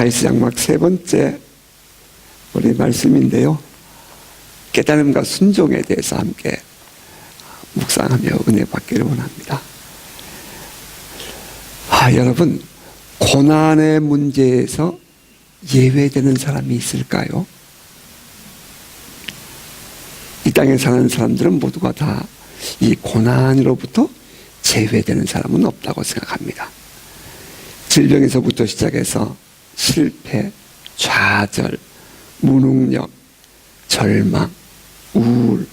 에사이서 장막 세 번째 우리 말씀인데요. 깨달음과 순종에 대해서 함께 묵상하며 은혜 받기를 원합니다. 여러분, 고난의 문제에서 예외되는 사람이 있을까요? 이 땅에 사는 사람들은 모두가 다 이 고난으로부터 제외되는 사람은 없다고 생각합니다. 질병에서부터 시작해서 실패, 좌절, 무능력, 절망, 우울,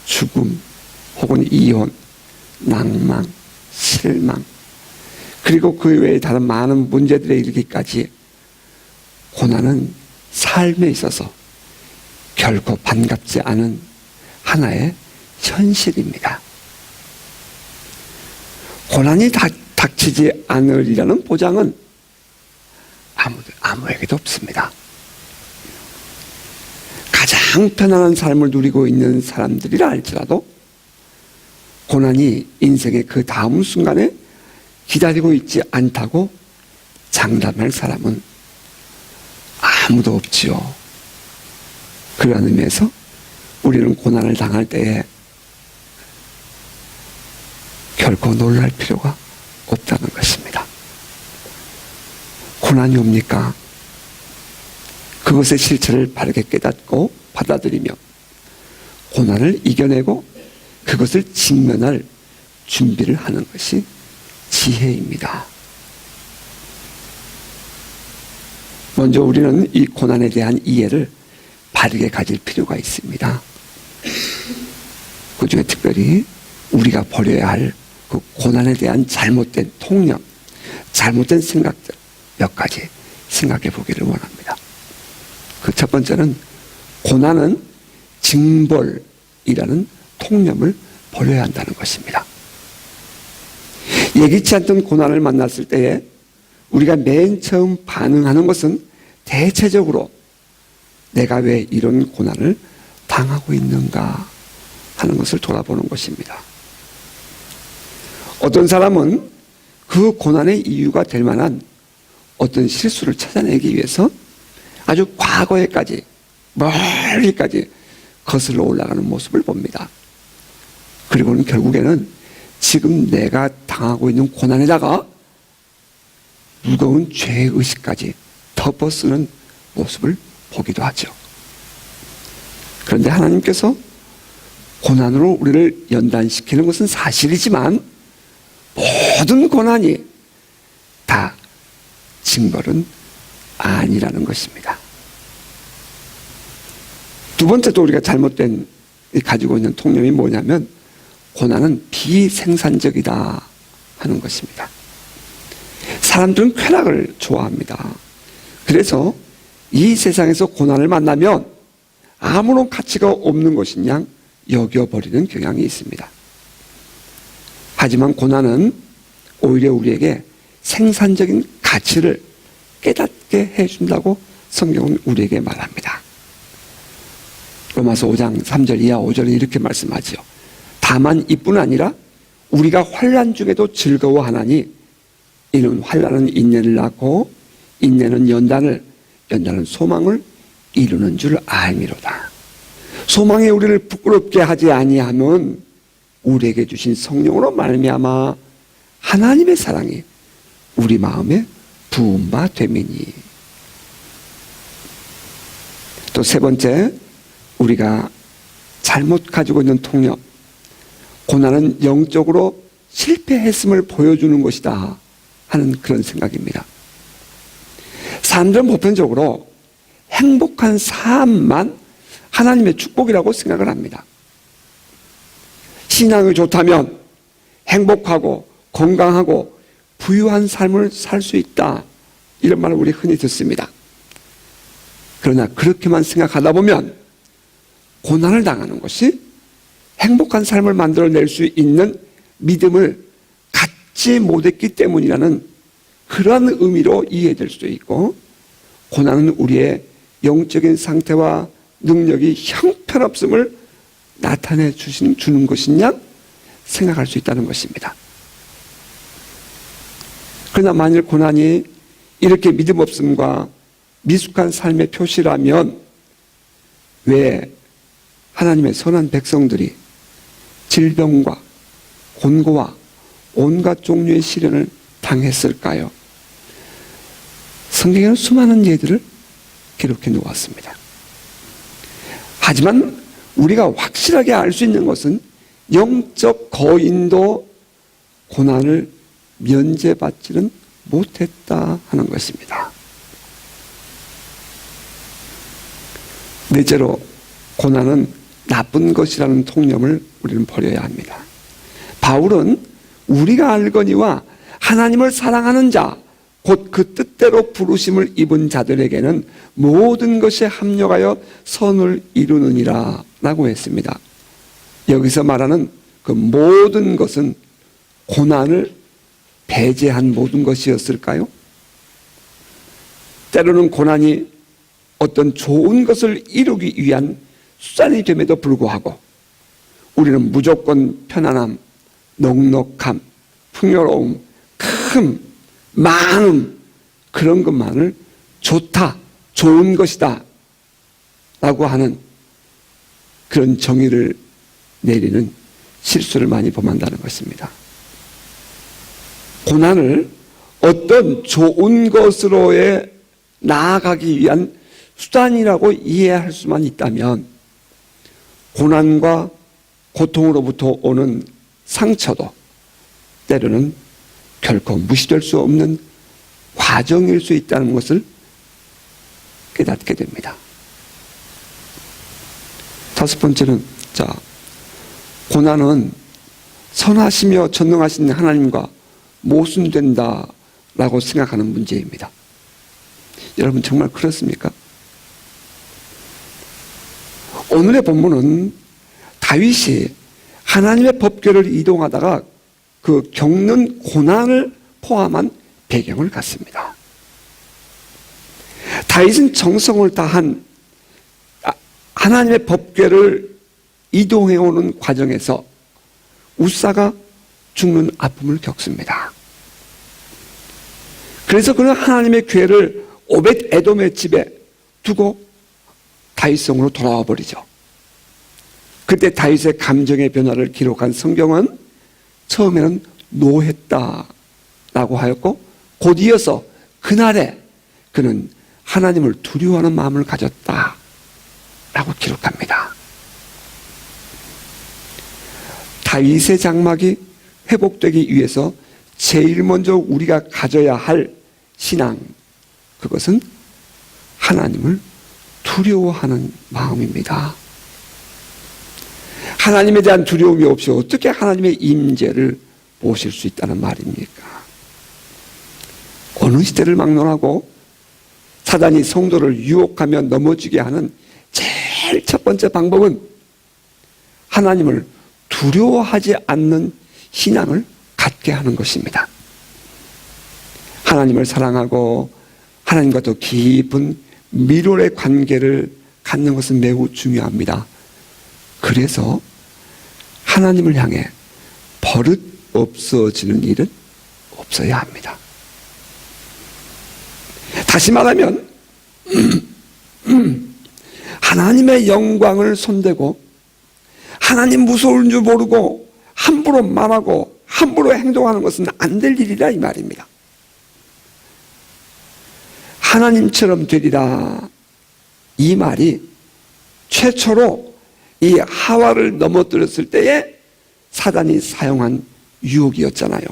죽음, 혹은 이혼, 낭망, 실망, 그리고 그 외에 다른 많은 문제들에 이르기까지 고난은 삶에 있어서 결코 반갑지 않은 하나의 현실입니다. 고난이 닥치지 않으리라는 보장은 아무에게도 없습니다. 가장 편안한 삶을 누리고 있는 사람들이라 할지라도 고난이 인생의 그 다음 순간에 기다리고 있지 않다고 장담할 사람은 아무도 없지요. 그러한 의미에서 우리는 고난을 당할 때에 결코 놀랄 필요가 없다는 것입니다. 고난이 옵니까? 그것의 실체를 바르게 깨닫고 받아들이며 고난을 이겨내고 그것을 직면할 준비를 하는 것이 지혜입니다. 먼저 우리는 이 고난에 대한 이해를 바르게 가질 필요가 있습니다. 그 중에 특별히 우리가 버려야 할 그 고난에 대한 잘못된 통념, 잘못된 생각들 몇 가지 생각해 보기를 원합니다. 그 첫 번째는 고난은 징벌이라는 통념을 버려야 한다는 것입니다. 예기치 않던 고난을 만났을 때에 우리가 맨 처음 반응하는 것은 대체적으로 내가 왜 이런 고난을 당하고 있는가 하는 것을 돌아보는 것입니다. 어떤 사람은 그 고난의 이유가 될 만한 어떤 실수를 찾아내기 위해서 아주 과거에까지 멀리까지 거슬러 올라가는 모습을 봅니다. 그리고는 결국에는 지금 내가 당하고 있는 고난에다가 무거운 죄의식까지 덮어쓰는 모습을 보기도 하죠. 그런데 하나님께서 고난으로 우리를 연단시키는 것은 사실이지만 모든 고난이 다 징벌은 아니라는 것입니다. 두 번째도 우리가 잘못된 가지고 있는 통념이 뭐냐면 고난은 비생산적이다 하는 것입니다. 사람들은 쾌락을 좋아합니다. 그래서 이 세상에서 고난을 만나면 아무런 가치가 없는 것인 양 여겨버리는 경향이 있습니다. 하지만 고난은 오히려 우리에게 생산적인 가치를 깨닫게 해준다고 성경은 우리에게 말합니다. 로마서 5장 3절 이하 5절에 이렇게 말씀하지요. 다만 이뿐 아니라 우리가 환난 중에도 즐거워하나니 이는 환난은 인내를 낳고 인내는 연단을 소망을 이루는 줄 알미로다. 소망이 우리를 부끄럽게 하지 아니하면 우리에게 주신 성령으로 말미암아 하나님의 사랑이 우리 마음에 부은 바 됨이니. 또 세 번째, 우리가 잘못 가지고 있는 통념, 고난은 영적으로 실패했음을 보여주는 것이다 하는 그런 생각입니다. 사람들은 보편적으로 행복한 삶만 하나님의 축복이라고 생각을 합니다. 신앙이 좋다면 행복하고 건강하고 부유한 삶을 살 수 있다, 이런 말을 우리 흔히 듣습니다. 그러나 그렇게만 생각하다 보면 고난을 당하는 것이 행복한 삶을 만들어낼 수 있는 믿음을 갖지 못했기 때문이라는 그러한 의미로 이해될 수도 있고, 고난은 우리의 영적인 상태와 능력이 형편없음을 나타내 주는 것이냐 생각할 수 있다는 것입니다. 그러나 만일 고난이 이렇게 믿음 없음과 미숙한 삶의 표시라면 왜 하나님의 선한 백성들이 질병과 곤고와 온갖 종류의 시련을 당했을까요? 성경에는 수많은 예들을 기록해 놓았습니다. 하지만 우리가 확실하게 알 수 있는 것은 영적 거인도 고난을 면제받지는 못했다 하는 것입니다. 넷째로, 고난은 나쁜 것이라는 통념을 우리는 버려야 합니다. 바울은 우리가 알거니와 하나님을 사랑하는 자, 곧 그 뜻대로 부르심을 입은 자들에게는 모든 것이 합력하여 선을 이루느니라 라고 했습니다. 여기서 말하는 그 모든 것은 고난을 배제한 모든 것이었을까요? 때로는 고난이 어떤 좋은 것을 이루기 위한 수단이 됨에도 불구하고 우리는 무조건 편안함, 넉넉함, 풍요로움, 큰, 많음, 그런 것만을 좋다, 좋은 것이다 라고 하는 그런 정의를 내리는 실수를 많이 범한다는 것입니다. 고난을 어떤 좋은 것으로의 나아가기 위한 수단이라고 이해할 수만 있다면 고난과 고통으로부터 오는 상처도 때로는 결코 무시될 수 없는 과정일 수 있다는 것을 깨닫게 됩니다. 다섯 번째는, 고난은 선하시며 전능하신 하나님과 모순된다라고 생각하는 문제입니다. 여러분, 정말 그렇습니까? 오늘의 본문은 다윗이 하나님의 법궤를 이동하다가 그 겪는 고난을 포함한 배경을 갖습니다. 다윗은 정성을 다한 하나님의 법궤를 이동해오는 과정에서 우사가 죽는 아픔을 겪습니다. 그래서 그는 하나님의 궤를 오벳 에돔의 집에 두고 다윗성으로 돌아와 버리죠. 그때 다윗의 감정의 변화를 기록한 성경은 처음에는 노했다라고 하였고 곧 이어서 그날에 그는 하나님을 두려워하는 마음을 가졌다라고 기록합니다. 다윗의 장막이 회복되기 위해서 제일 먼저 우리가 가져야 할 신앙, 그것은 하나님을 두려워하는 마음입니다. 하나님에 대한 두려움이 없이 어떻게 하나님의 임재를 보실 수 있다는 말입니까? 어느 시대를 막론하고 사단이 성도를 유혹하며 넘어지게 하는 제일 첫 번째 방법은 하나님을 두려워하지 않는 신앙을 갖게 하는 것입니다. 하나님을 사랑하고 하나님과 더 깊은 밀월의 관계를 갖는 것은 매우 중요합니다. 그래서 하나님을 향해 버릇 없어지는 일은 없어야 합니다. 다시 말하면 하나님의 영광을 손대고 하나님 무서운 줄 모르고 함부로 말하고 함부로 행동하는 것은 안 될 일이라 이 말입니다. 하나님처럼 되리라, 이 말이 최초로 이 하와를 넘어뜨렸을 때에 사단이 사용한 유혹이었잖아요.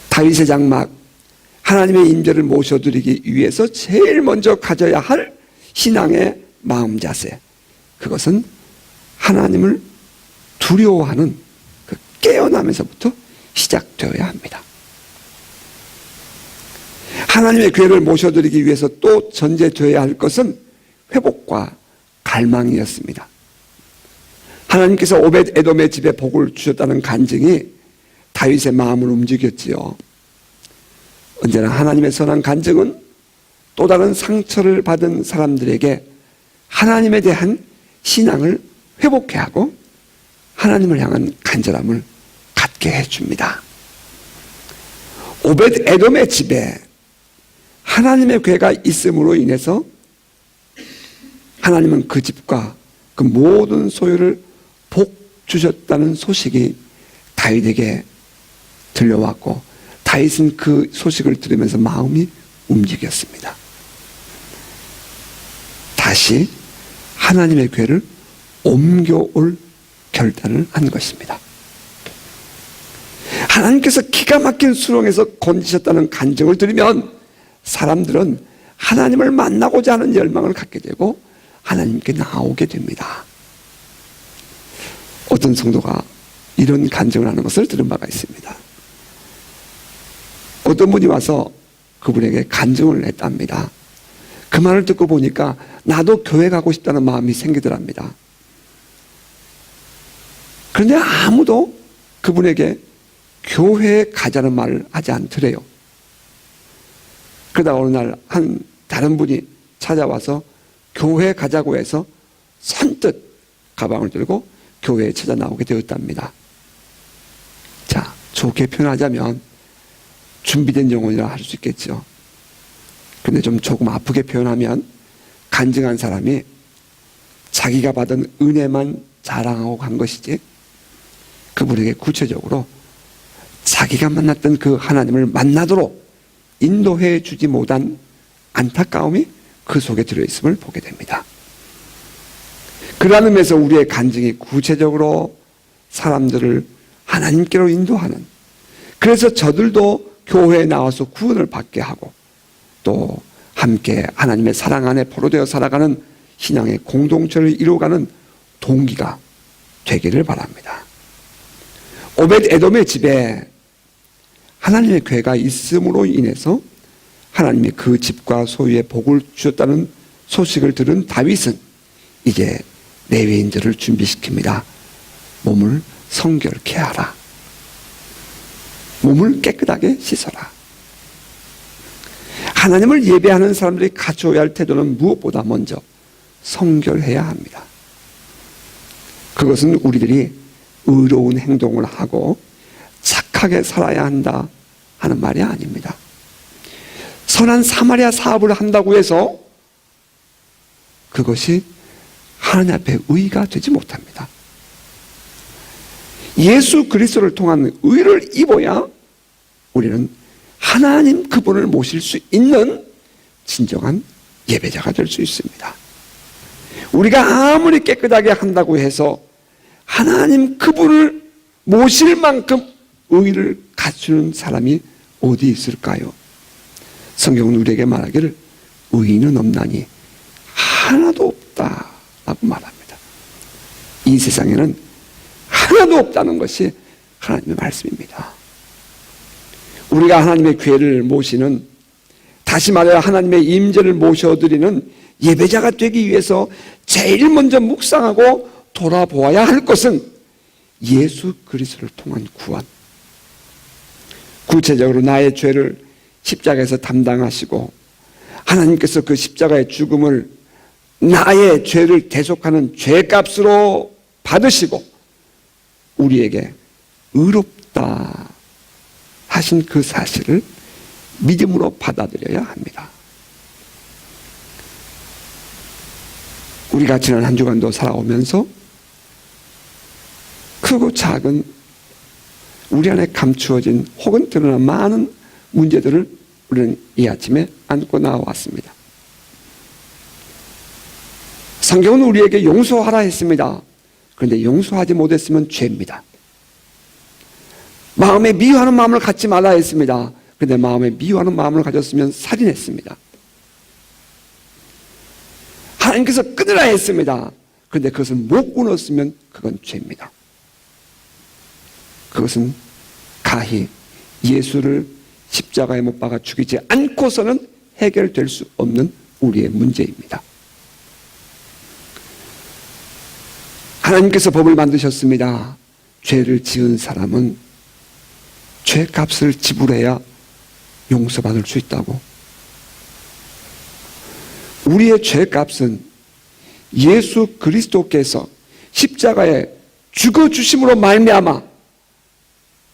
다윗의 장막, 하나님의 임재를 모셔드리기 위해서 제일 먼저 가져야 할 신앙의 마음 자세, 그것은 하나님을 두려워하는 그 깨어나면서부터 시작되어야 합니다. 하나님의 궤를 모셔드리기 위해서 또 전제되어야 할 것은 회복과 갈망이었습니다. 하나님께서 오벳 에돔의 집에 복을 주셨다는 간증이 다윗의 마음을 움직였지요. 언제나 하나님의 선한 간증은 또 다른 상처를 받은 사람들에게 하나님에 대한 신앙을 회복해 하고 하나님을 향한 간절함을 갖게 해줍니다. 오벳 에돔의 집에 하나님의 괴가 있음으로 인해서 하나님은 그 집과 그 모든 소유를 복 주셨다는 소식이 다윗에게 들려왔고, 다윗은 그 소식을 들으면서 마음이 움직였습니다. 다시 하나님의 괴를 옮겨올 결단을 한 것입니다. 하나님께서 기가 막힌 수렁에서 건지셨다는 간증을 들으면 사람들은 하나님을 만나고자 하는 열망을 갖게 되고 하나님께 나오게 됩니다. 어떤 성도가 이런 간증을 하는 것을 들은 바가 있습니다. 어떤 분이 와서 그분에게 간증을 했답니다. 그 말을 듣고 보니까 나도 교회 가고 싶다는 마음이 생기더랍니다. 그런데 아무도 그분에게 교회에 가자는 말을 하지 않더래요. 그러다 어느 날 한 다른 분이 찾아와서 교회에 가자고 해서 선뜻 가방을 들고 교회에 찾아 나오게 되었답니다. 자, 좋게 표현하자면 준비된 영혼이라 할 수 있겠죠. 근데 좀 조금 아프게 표현하면 간증한 사람이 자기가 받은 은혜만 자랑하고 간 것이지 그분에게 구체적으로 자기가 만났던 그 하나님을 만나도록 인도해 주지 못한 안타까움이 그 속에 들어있음을 보게 됩니다. 그러한 의미에서 우리의 간증이 구체적으로 사람들을 하나님께로 인도하는, 그래서 저들도 교회에 나와서 구원을 받게 하고 또 함께 하나님의 사랑 안에 포로되어 살아가는 신앙의 공동체를 이루어가는 동기가 되기를 바랍니다. 오벳 에돔의 집에 하나님의 괴가 있음으로 인해서 하나님이 그 집과 소유에 복을 주셨다는 소식을 들은 다윗은 이제 레위인들을 준비시킵니다. 몸을 성결케 하라. 몸을 깨끗하게 씻어라. 하나님을 예배하는 사람들이 갖춰야 할 태도는 무엇보다 먼저 성결해야 합니다. 그것은 우리들이 의로운 행동을 하고 착하게 살아야 한다 하는 말이 아닙니다. 선한 사마리아 사업을 한다고 해서 그것이 하나님 앞에 의가 되지 못합니다. 예수 그리스도를 통한 의를 입어야 우리는 하나님 그분을 모실 수 있는 진정한 예배자가 될 수 있습니다. 우리가 아무리 깨끗하게 한다고 해서 하나님 그분을 모실 만큼 의를 갖추는 사람이 어디 있을까요? 성경은 우리에게 말하기를 의인은 없나니 하나도 없다라고 말합니다. 이 세상에는 하나도 없다는 것이 하나님의 말씀입니다. 우리가 하나님의 괴를 모시는, 다시 말해 하나님의 임재를 모셔드리는 예배자가 되기 위해서 제일 먼저 묵상하고 돌아보아야 할 것은 예수 그리스도를 통한 구원. 구체적으로 나의 죄를 십자가에서 담당하시고 하나님께서 그 십자가의 죽음을 나의 죄를 대속하는 죄값으로 받으시고 우리에게 의롭다 하신 그 사실을 믿음으로 받아들여야 합니다. 우리가 지난 한 주간도 살아오면서 크고 작은 우리 안에 감추어진 혹은 드러난 많은 문제들을 우리는 이 아침에 안고 나왔습니다. 성경은 우리에게 용서하라 했습니다. 그런데 용서하지 못했으면 죄입니다. 마음에 미워하는 마음을 갖지 말라 했습니다. 그런데 마음에 미워하는 마음을 가졌으면 살인했습니다. 하나님께서 끊으라 했습니다. 그런데 그것을 못 끊었으면 그건 죄입니다. 그것은 가히 예수를 십자가에 못 박아 죽이지 않고서는 해결될 수 없는 우리의 문제입니다. 하나님께서 법을 만드셨습니다. 죄를 지은 사람은 죄값을 지불해야 용서받을 수 있다고. 우리의 죄값은 예수 그리스도께서 십자가에 죽어주심으로 말미암아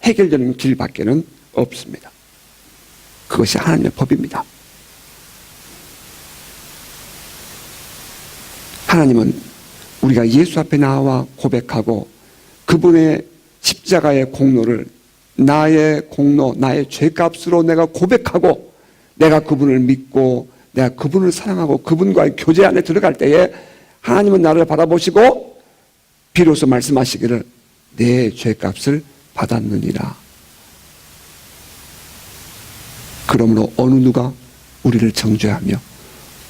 해결되는 길밖에는 없습니다. 그것이 하나님의 법입니다. 하나님은 우리가 예수 앞에 나와 고백하고 그분의 십자가의 공로를 나의 공로, 나의 죄값으로 내가 고백하고 내가 그분을 믿고 내가 그분을 사랑하고 그분과의 교제 안에 들어갈 때에 하나님은 나를 바라보시고 비로소 말씀하시기를 내 죄값을 받았느니라. 그러므로 어느 누가 우리를 정죄하며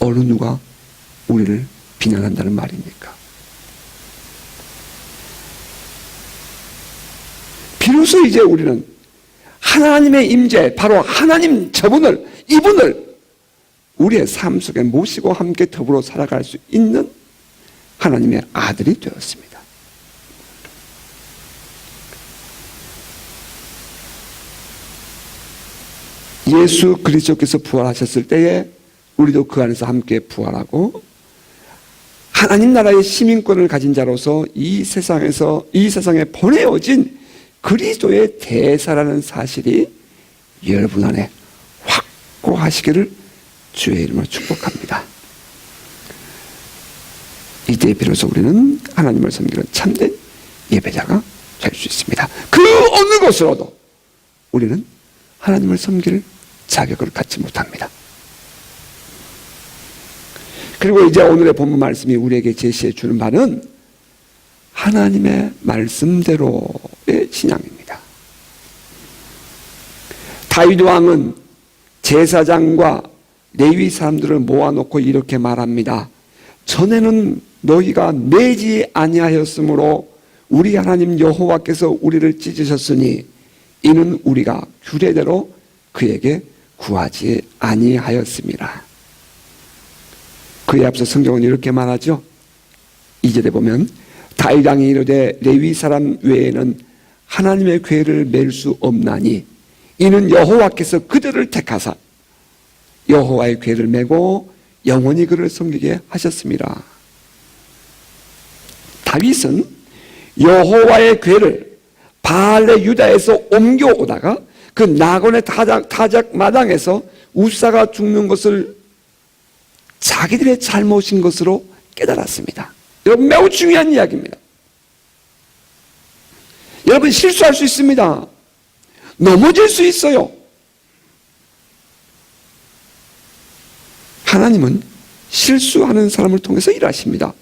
어느 누가 우리를 비난한다는 말입니까? 비로소 이제 우리는 하나님의 임재, 바로 하나님 이분을 우리의 삶 속에 모시고 함께 더불어 살아갈 수 있는 하나님의 아들이 되었습니다. 예수 그리스도께서 부활하셨을 때에 우리도 그 안에서 함께 부활하고 하나님 나라의 시민권을 가진 자로서 이 세상에 보내어진 그리스도의 대사라는 사실이 여러분 안에 확고하시기를 주의 이름으로 축복합니다. 이때 비로소 우리는 하나님을 섬기는 참된 예배자가 될 수 있습니다. 그 어느 곳으로도 우리는 하나님을 섬길 자격을 갖지 못합니다. 그리고 이제 오늘의 본문 말씀이 우리에게 제시해 주는 바는 하나님의 말씀대로의 신앙입니다. 다윗 왕은 제사장과 레위 사람들을 모아놓고 이렇게 말합니다. 전에는 너희가 매지 아니하였으므로 우리 하나님 여호와께서 우리를 찢으셨으니 이는 우리가 규례대로 그에게 구하지 아니하였습니다. 그에 앞서 성경은 이렇게 말하죠. 2절에 보면 다윗 왕이 이르되 레위 사람 외에는 하나님의 궤를 맬 수 없나니 이는 여호와께서 그들을 택하사 여호와의 궤를 메고 영원히 그를 섬기게 하셨습니다. 다윗은 여호와의 궤를 바알레 유다에서 옮겨오다가 그 나곤의 타작 마당에서 우사가 죽는 것을 자기들의 잘못인 것으로 깨달았습니다. 여러분, 매우 중요한 이야기입니다. 여러분, 실수할 수 있습니다. 넘어질 수 있어요. 하나님은 실수하는 사람을 통해서 일하십니다.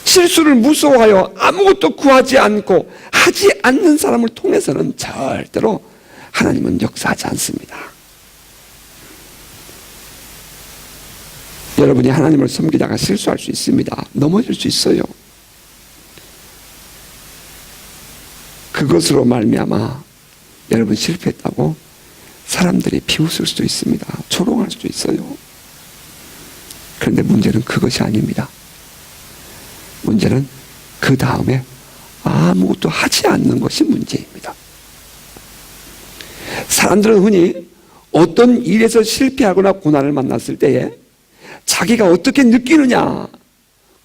실수를 무서워하여 아무것도 구하지 않고 하지 않는 사람을 통해서는 절대로 하나님은 역사하지 않습니다. 여러분이 하나님을 섬기다가 실수할 수 있습니다. 넘어질 수 있어요. 그것으로 말미암아 여러분 실패했다고 사람들이 비웃을 수도 있습니다. 조롱할 수도 있어요. 그런데 문제는 그것이 아닙니다. 문제는 그 다음에 아무것도 하지 않는 것이 문제입니다. 사람들은 흔히 어떤 일에서 실패하거나 고난을 만났을 때에 자기가 어떻게 느끼느냐,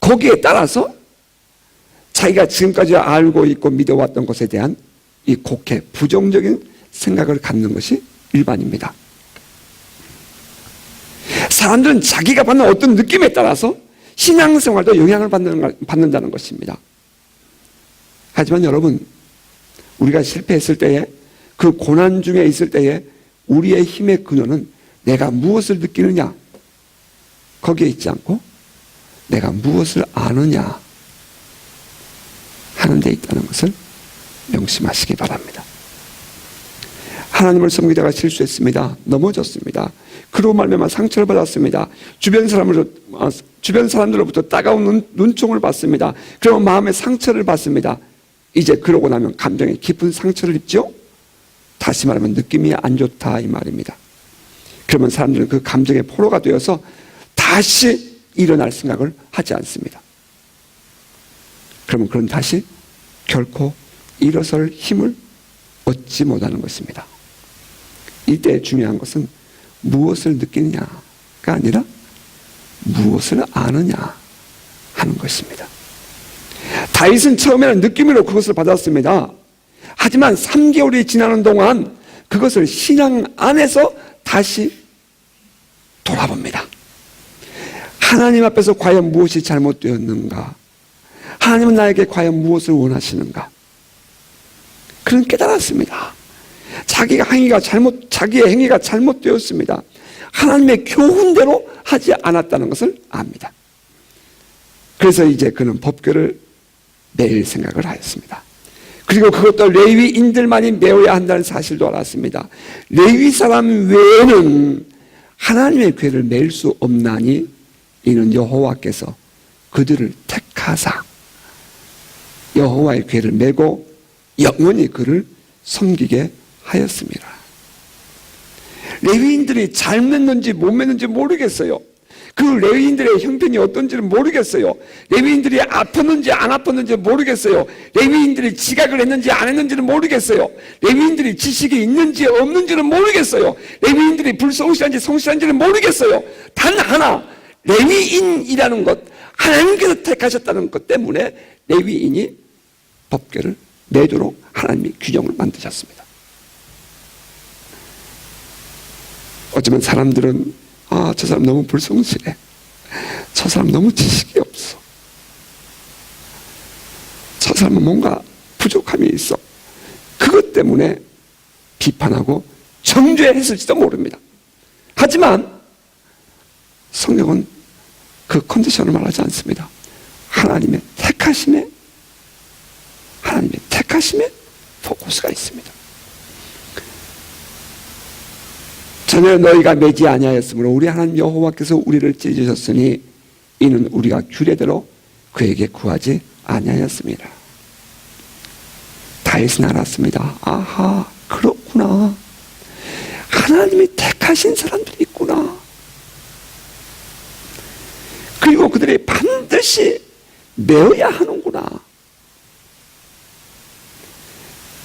거기에 따라서 자기가 지금까지 알고 있고 믿어왔던 것에 대한 이 곡해 부정적인 생각을 갖는 것이 일반입니다. 사람들은 자기가 받는 어떤 느낌에 따라서 신앙생활도 영향을 받는다는 것입니다. 하지만 여러분, 우리가 실패했을 때에, 그 고난 중에 있을 때에 우리의 힘의 근원은 내가 무엇을 느끼느냐, 거기에 있지 않고 내가 무엇을 아느냐 하는 데 있다는 것을 명심하시기 바랍니다. 하나님을 섬기다가 실수했습니다. 넘어졌습니다. 그로 말미암아 상처를 받았습니다. 주변 사람들로부터 따가운 눈총을 받습니다. 그러면 마음의 상처를 받습니다. 이제 그러고 나면 감정에 깊은 상처를 입죠. 다시 말하면 느낌이 안 좋다 이 말입니다. 그러면 사람들은 그 감정의 포로가 되어서 다시 일어날 생각을 하지 않습니다. 그러면 그건 다시 결코 일어설 힘을 얻지 못하는 것입니다. 이때 중요한 것은 무엇을 느끼느냐가 아니라 무엇을 아느냐 하는 것입니다. 다윗은 처음에는 느낌으로 그것을 받았습니다. 하지만 3개월이 지나는 동안 그것을 신앙 안에서 다시 돌아봅니다. 하나님 앞에서 과연 무엇이 잘못되었는가? 하나님은 나에게 과연 무엇을 원하시는가? 그런 깨달았습니다. 자기의 행위가 잘못되었습니다. 하나님의 교훈대로 하지 않았다는 것을 압니다. 그래서 이제 그는 법궤를 매일 생각을 하였습니다. 그리고 그것도 레위인들만이 메워야 한다는 사실도 알았습니다. 레위 사람 외에는 하나님의 궤를 맬 수 없나니 이는 여호와께서 그들을 택하사 여호와의 궤를 메고 영원히 그를 섬기게 하였습니다. 레위인들이 잘 맸는지 못 맸는지 모르겠어요. 그 레위인들의 형편이 어떤지는 모르겠어요. 레위인들이 아팠는지 안 아팠는지 모르겠어요. 레위인들이 지각을 했는지 안 했는지는 모르겠어요. 레위인들이 지식이 있는지 없는지는 모르겠어요. 레위인들이 불성실한지 성실한지는 모르겠어요. 단 하나, 레위인이라는 것, 하나님께서 택하셨다는 것 때문에 레위인이 법궤를 매도록 하나님이 규정을 만드셨습니다. 어쩌면 사람들은 저 사람 너무 불성실해. 저 사람 너무 지식이 없어. 저 사람은 뭔가 부족함이 있어. 그것 때문에 비판하고 정죄했을지도 모릅니다. 하지만 성경은 그 컨디션을 말하지 않습니다. 하나님의 택하심에 포커스가 있습니다. 전혀 너희가 매지 아니하였으므로 우리 하나님 여호와께서 우리를 찢으셨으니 이는 우리가 규례대로 그에게 구하지 아니하였습니다. 다윗은 알았습니다. 아하, 그렇구나. 하나님이 택하신 사람들이 있구나. 그리고 그들이 반드시 메어야 하는구나.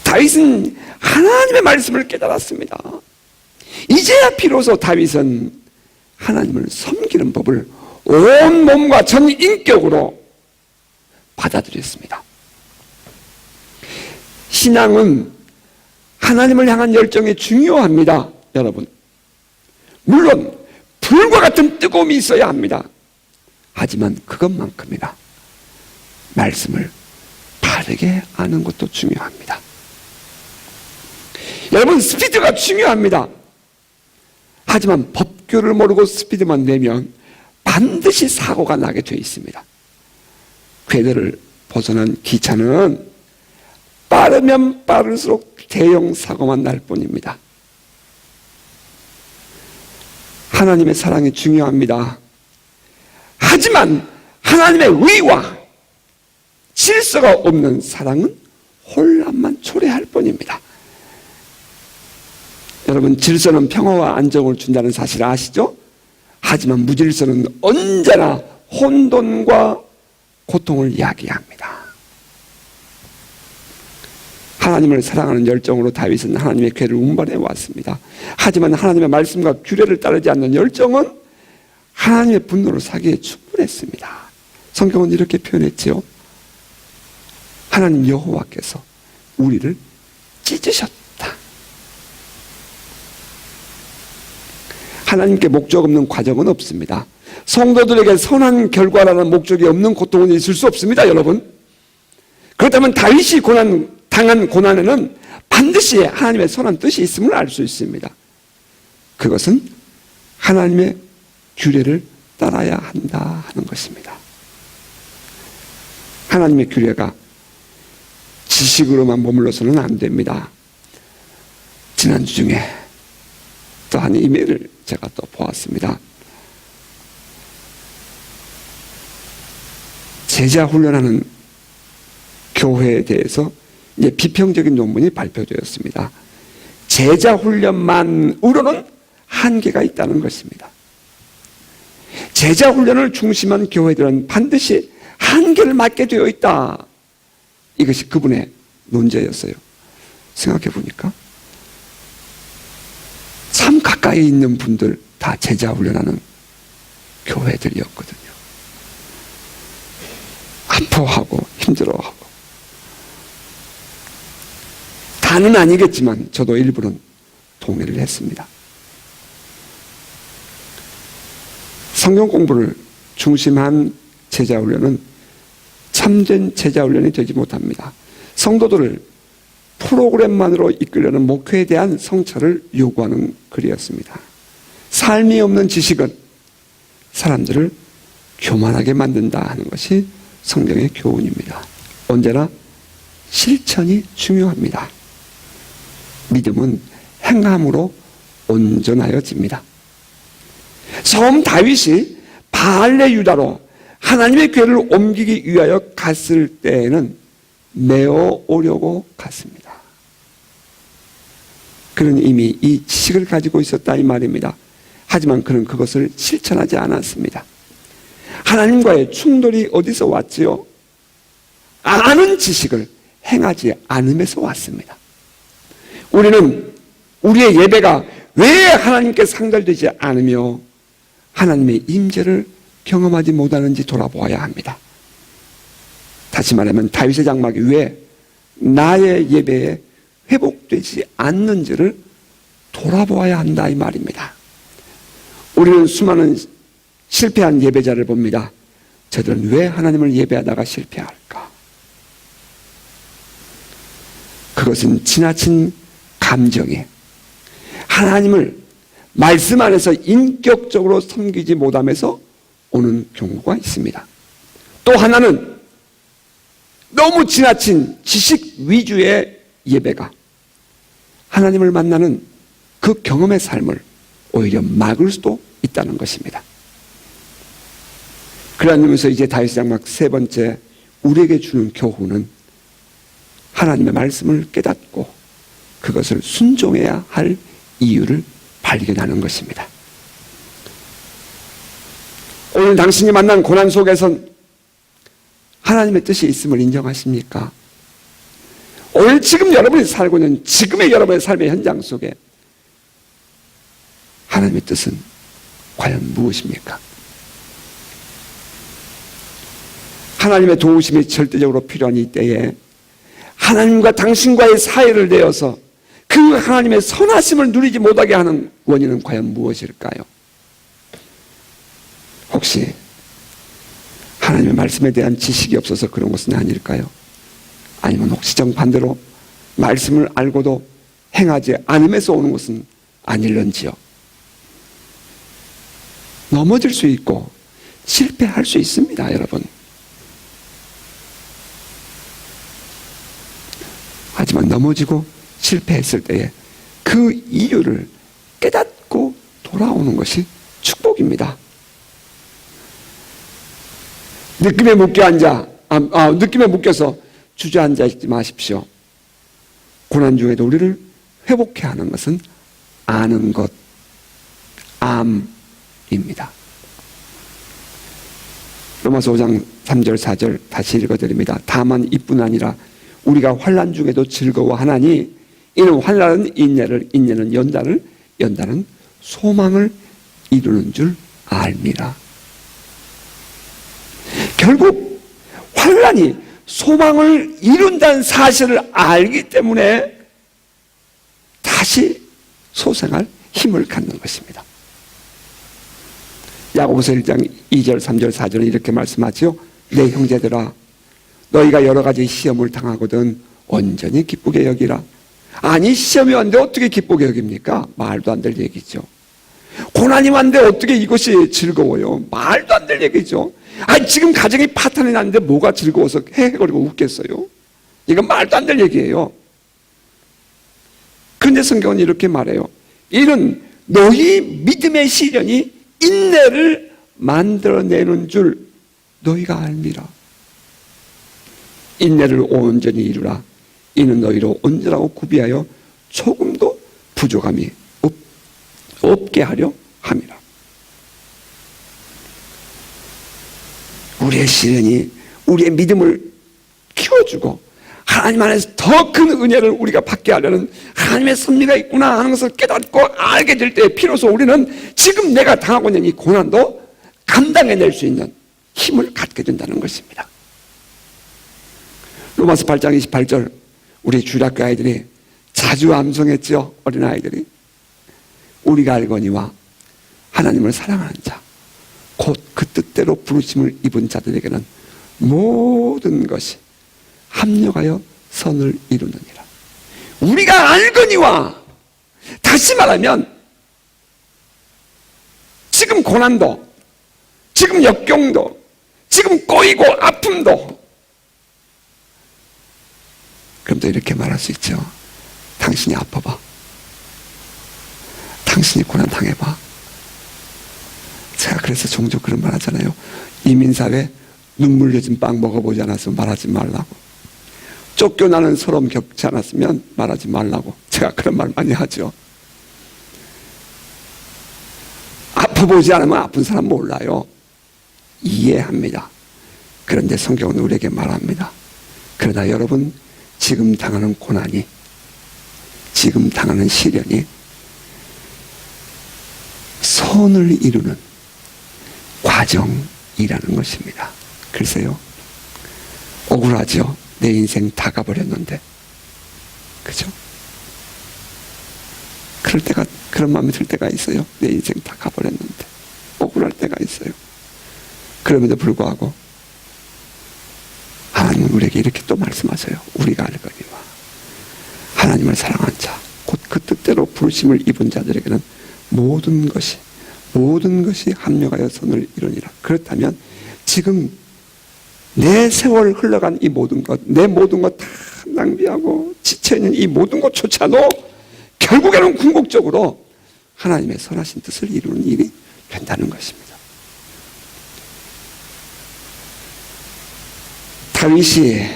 다윗은 하나님의 말씀을 깨달았습니다. 이제야 비로소 다윗은 하나님을 섬기는 법을 온 몸과 전 인격으로 받아들였습니다. 신앙은 하나님을 향한 열정이 중요합니다, 여러분. 물론 불과 같은 뜨거움이 있어야 합니다. 하지만 그것만큼이나 말씀을 바르게 아는 것도 중요합니다. 여러분, 스피드가 중요합니다. 하지만 법규를 모르고 스피드만 내면 반드시 사고가 나게 되어 있습니다. 궤도를 벗어난 기차는 빠르면 빠를수록 대형 사고만 날 뿐입니다. 하나님의 사랑이 중요합니다. 하지만 하나님의 의와 질서가 없는 사랑은 혼란만 초래할 뿐입니다. 여러분, 질서는 평화와 안정을 준다는 사실 아시죠? 하지만 무질서는 언제나 혼돈과 고통을 이야기합니다. 하나님을 사랑하는 열정으로 다윗은 하나님의 궤를 운반해 왔습니다. 하지만 하나님의 말씀과 규례를 따르지 않는 열정은 하나님의 분노를 사기에 충분했습니다. 성경은 이렇게 표현했지요. 하나님 여호와께서 우리를 찢으셨다. 하나님께 목적 없는 과정은 없습니다. 성도들에게 선한 결과라는 목적이 없는 고통은 있을 수 없습니다, 여러분. 그렇다면 다윗이 당한 고난에는 반드시 하나님의 선한 뜻이 있음을 알 수 있습니다. 그것은 하나님의 규례를 따라야 한다 하는 것입니다. 하나님의 규례가 지식으로만 머물러서는 안 됩니다. 지난주 중에 또 한 이메일을 제가 또 보았습니다. 제자 훈련하는 교회에 대해서 이제 비평적인 논문이 발표되었습니다. 제자 훈련만으로는 한계가 있다는 것입니다. 제자 훈련을 중심한 교회들은 반드시 한계를 맞게 되어 있다. 이것이 그분의 논제였어요. 생각해 보니까 참 가까이 있는 분들 다 제자 훈련하는 교회들이었거든요. 아파하고 힘들어하고. 다는 아니겠지만 저도 일부는 동의를 했습니다. 성경 공부를 중심한 제자훈련은 참된 제자훈련이 되지 못합니다. 성도들을 프로그램만으로 이끌려는 목회에 대한 성찰을 요구하는 글이었습니다. 삶이 없는 지식은 사람들을 교만하게 만든다 하는 것이 성경의 교훈입니다. 언제나 실천이 중요합니다. 믿음은 행함으로 온전하여집니다. 처음 다윗이 바알레 유다로 하나님의 궤를 옮기기 위하여 갔을 때에는 메어 오려고 갔습니다. 그는 이미 이 지식을 가지고 있었다 이 말입니다. 하지만 그는 그것을 실천하지 않았습니다. 하나님과의 충돌이 어디서 왔지요? 아는 지식을 행하지 않음에서 왔습니다. 우리는 우리의 예배가 왜 하나님께 상달되지 않으며 하나님의 임재를 경험하지 못하는지 돌아보아야 합니다. 다시 말하면 다윗의 장막이 왜 나의 예배에 회복되지 않는지를 돌아보아야 한다 이 말입니다. 우리는 수많은 실패한 예배자를 봅니다. 저들은 왜 하나님을 예배하다가 실패할까? 그것은 지나친 감정에 하나님을 말씀 안에서 인격적으로 섬기지 못하면서 오는 경우가 있습니다. 또 하나는 너무 지나친 지식 위주의 예배가 하나님을 만나는 그 경험의 삶을 오히려 막을 수도 있다는 것입니다. 그러한 의미에서 이제 다윗의 장막 세 번째 우리에게 주는 교훈은 하나님의 말씀을 깨닫고 그것을 순종해야 할 이유를 발견하는 것입니다. 오늘 당신이 만난 고난 속에선 하나님의 뜻이 있음을 인정하십니까? 오늘 지금 여러분이 살고 있는 지금의 여러분의 삶의 현장 속에 하나님의 뜻은 과연 무엇입니까? 하나님의 도우심이 절대적으로 필요한 이때에 하나님과 당신과의 사이를 내어서 그 하나님의 선하심을 누리지 못하게 하는 원인은 과연 무엇일까요? 혹시 하나님의 말씀에 대한 지식이 없어서 그런 것은 아닐까요? 아니면 혹시 정반대로 말씀을 알고도 행하지 않음에서 오는 것은 아닐런지요? 넘어질 수 있고 실패할 수 있습니다, 여러분. 하지만 넘어지고 실패했을 때에 그 이유를 깨닫고 돌아오는 것이 축복입니다. 느낌에 묶여서 주저앉아 있지 마십시오. 고난 중에도 우리를 회복해 하는 것은 아는 것, 암입니다. 로마서 5장 3절 4절 다시 읽어드립니다. 다만 이뿐 아니라 우리가 환난 중에도 즐거워하나니 이는 환난은 인내를, 인내는 연단을, 연단은 소망을 이루는 줄 알미라. 결국 환난이 소망을 이룬다는 사실을 알기 때문에 다시 소생할 힘을 갖는 것입니다. 야고보서 1장 2절 3절 4절은 이렇게 말씀하죠. 내 형제들아 너희가 여러 가지 시험을 당하거든 온전히 기쁘게 여기라. 아니 시험이 왔는데 어떻게 기쁘게 여깁니까? 말도 안 될 얘기죠. 고난이 왔는데 어떻게 이것이 즐거워요? 말도 안 될 얘기죠. 아니 지금 가정이 파탄이 났는데 뭐가 즐거워서 헤헤거리고 웃겠어요? 이건 말도 안 될 얘기예요. 그런데 성경은 이렇게 말해요. 이는 너희 믿음의 시련이 인내를 만들어내는 줄 너희가 알미라. 인내를 온전히 이루라. 이는 너희로 온전하고 구비하여 조금도 부족함이 없게 하려 함이라. 우리의 시련이 우리의 믿음을 키워주고 하나님 안에서 더 큰 은혜를 우리가 받게 하려는 하나님의 섭리가 있구나 하는 것을 깨닫고 알게 될 때 비로소 우리는 지금 내가 당하고 있는 이 고난도 감당해낼 수 있는 힘을 갖게 된다는 것입니다. 로마서 8장 28절 우리 주일학교 아이들이 자주 암송했죠. 어린아이들이. 우리가 알거니와 하나님을 사랑하는 자 곧 그 뜻대로 부르심을 입은 자들에게는 모든 것이 합력하여 선을 이루느니라. 우리가 알거니와, 다시 말하면 지금 고난도, 지금 역경도, 지금 꼬이고 아픔도, 그럼 또 이렇게 말할 수 있죠. 당신이 아파봐. 당신이 고난 당해봐. 제가 그래서 종종 그런 말 하잖아요. 이민사회 눈물 젖은 빵 먹어보지 않았으면 말하지 말라고. 쫓겨나는 서러움 겪지 않았으면 말하지 말라고. 제가 그런 말 많이 하죠. 아파보지 않으면 아픈 사람 몰라요. 이해합니다. 그런데 성경은 우리에게 말합니다. 그러나 여러분, 지금 당하는 고난이, 지금 당하는 시련이 선을 이루는 과정이라는 것입니다. 글쎄요, 억울하죠. 내 인생 다 가버렸는데, 그죠? 그럴 때가, 그런 마음이 들 때가 있어요. 내 인생 다 가버렸는데 억울할 때가 있어요. 그럼에도 불구하고 하나님은 우리에게 이렇게 또 말씀하세요. 우리가 알거니와 하나님을 사랑한 자, 곧 그 뜻대로 부르심을 입은 자들에게는 모든 것이 합력하여 선을 이루니라. 그렇다면 지금 내 세월 흘러간 이 모든 것, 내 모든 것 다 낭비하고 지쳐있는 이 모든 것조차도 결국에는 궁극적으로 하나님의 선하신 뜻을 이루는 일이 된다는 것입니다. 다윗이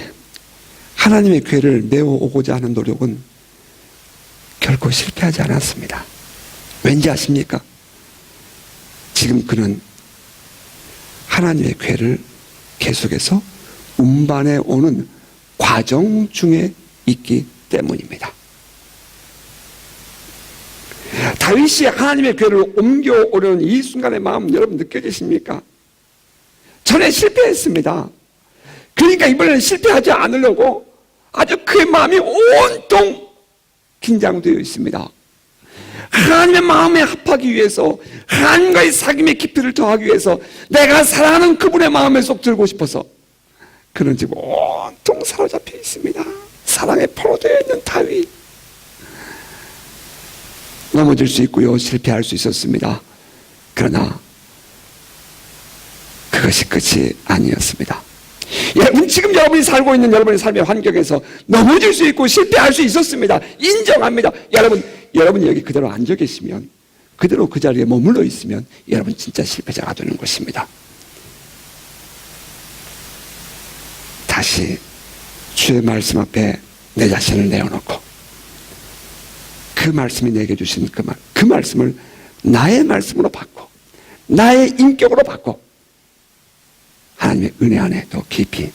하나님의 궤를 메워오고자 하는 노력은 결코 실패하지 않았습니다. 왠지 아십니까? 지금 그는 하나님의 궤를 계속해서 운반해 오는 과정 중에 있기 때문입니다. 다윗이 하나님의 궤를 옮겨오려는 이 순간의 마음 여러분 느껴지십니까? 전에 실패했습니다. 그러니까 이번에는 실패하지 않으려고 아주 그의 마음이 온통 긴장되어 있습니다. 하나님의 마음에 합하기 위해서, 하나님과의 사귐의 깊이를 더하기 위해서 내가 사랑하는 그분의 마음에 쏙 들고 싶어서 그는 지금 온통 사로잡혀 있습니다. 사랑에 포로되어 있는 다윗. 넘어질 수 있고요, 실패할 수 있었습니다. 그러나 그것이 끝이 아니었습니다. 여러분, 지금 여러분이 살고 있는 여러분의 삶의 환경에서 넘어질 수 있고 실패할 수 있었습니다. 인정합니다. 여러분이 여기 그대로 앉아 계시면, 그대로 그 자리에 머물러 있으면 여러분 진짜 실패자가 되는 것입니다. 다시 주의 말씀 앞에 내 자신을 내어놓고 그 말씀이 내게 주신 그 말씀을 나의 말씀으로 바꿔, 나의 인격으로 바꿔 하나님의 은혜 안에 더 깊이,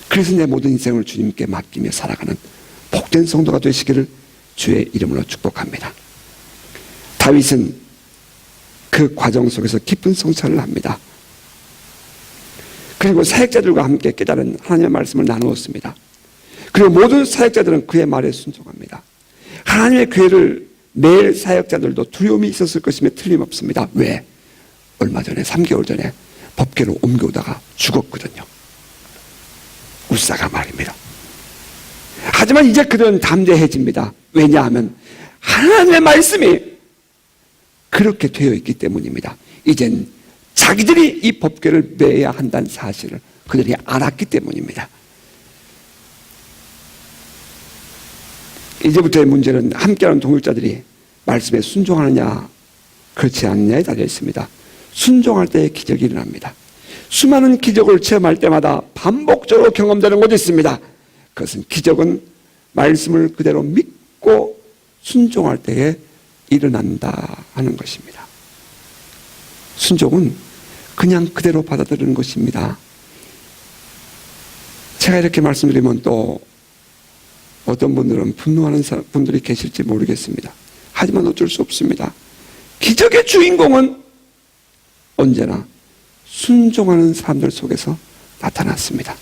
그래서 내 모든 인생을 주님께 맡기며 살아가는 복된 성도가 되시기를 주의 이름으로 축복합니다. 다윗은 그 과정 속에서 깊은 성찰을 합니다. 그리고 사역자들과 함께 깨달은 하나님의 말씀을 나누었습니다. 그리고 모든 사역자들은 그의 말에 순종합니다. 하나님의 궤를 매일 사역자들도 두려움이 있었을 것임에 틀림없습니다. 왜? 얼마 전에 3개월 전에 법궤로 옮겨오다가 죽었거든요. 울사가 말입니다. 하지만 이제 그들은 담대해집니다. 왜냐하면 하나님의 말씀이 그렇게 되어 있기 때문입니다. 이젠 자기들이 이 법궤를 매야 한다는 사실을 그들이 알았기 때문입니다. 이제부터의 문제는 함께하는 동역자들이 말씀에 순종하느냐 그렇지 않느냐에 달려 있습니다. 순종할 때의 기적이 일어납니다. 수많은 기적을 체험할 때마다 반복적으로 경험되는 것이 있습니다. 그것은 기적은 말씀을 그대로 믿고 순종할 때에 일어난다 하는 것입니다. 순종은 그냥 그대로 받아들이는 것입니다. 제가 이렇게 말씀드리면 또 어떤 분들은 분노하는 분들이 계실지 모르겠습니다. 하지만 어쩔 수 없습니다. 기적의 주인공은 언제나 순종하는 사람들 속에서 나타났습니다.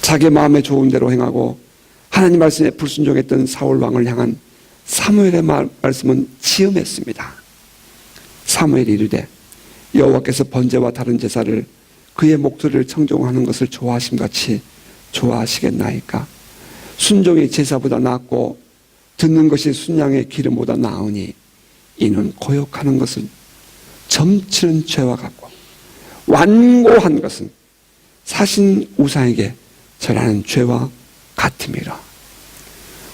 자기 마음에 좋은 대로 행하고 하나님 말씀에 불순종했던 사울 왕을 향한 사무엘의 말씀은 지음했습니다. 사무엘이 이르되 여호와께서 번제와 다른 제사를 그의 목소리를 청종하는 것을 좋아하심같이 좋아하시겠나이까? 순종이 제사보다 낫고 듣는 것이 순양의 기름보다 나으니 이는 고욕하는 것은 점치는 죄와 같고 완고한 것은 사신 우상에게 절하는 죄와 같음이라.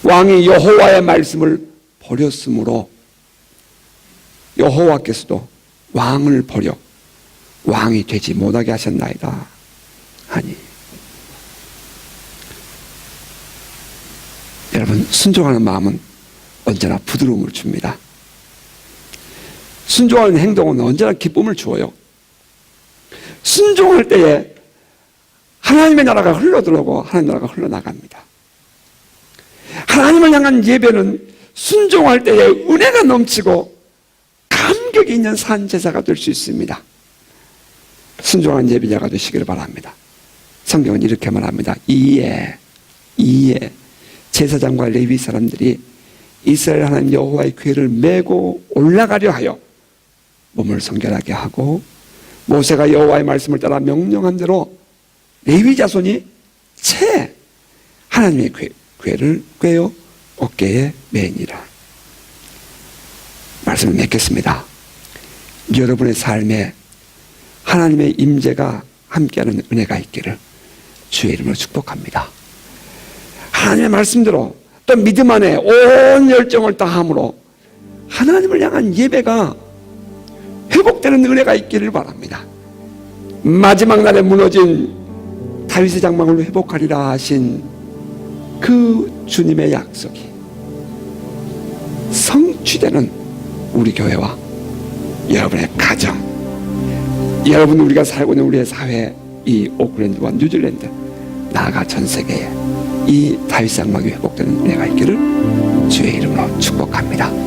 왕이 여호와의 말씀을 버렸으므로 여호와께서도 왕을 버려 왕이 되지 못하게 하셨나이다 하니. 여러분, 순종하는 마음은 언제나 부드러움을 줍니다. 순종하는 행동은 언제나 기쁨을 주어요. 순종할 때에 하나님의 나라가 흘러들어오고 하나님의 나라가 흘러나갑니다. 하나님을 향한 예배는 순종할 때에 은혜가 넘치고 감격이 있는 산제사가 될 수 있습니다. 순종한 예배자가 되시기를 바랍니다. 성경은 이렇게 말합니다. 이에 제사장과 레위 사람들이 이스라엘 하나님 여호와의 궤를 메고 올라가려 하여 몸을 성결하게 하고, 모세가 여호와의 말씀을 따라 명령한 대로 레위 자손이 채 하나님의 궤를 꿰어 어깨에 매니라. 말씀을 맺겠습니다. 여러분의 삶에 하나님의 임재가 함께하는 은혜가 있기를 주의 이름으로 축복합니다. 하나님의 말씀대로 또 믿음 안에 온 열정을 다함으로 하나님을 향한 예배가 회복되는 은혜가 있기를 바랍니다. 마지막 날에 무너진 다윗의 장막을 회복하리라 하신 그 주님의 약속이 성취되는 우리 교회와 여러분의 가정, 여러분 우리가 살고 있는 우리의 사회, 이 오클랜드와 뉴질랜드, 나아가 전 세계에 이 다윗 장막이 회복되는 은혜가 있기를 주의 이름으로 축복합니다.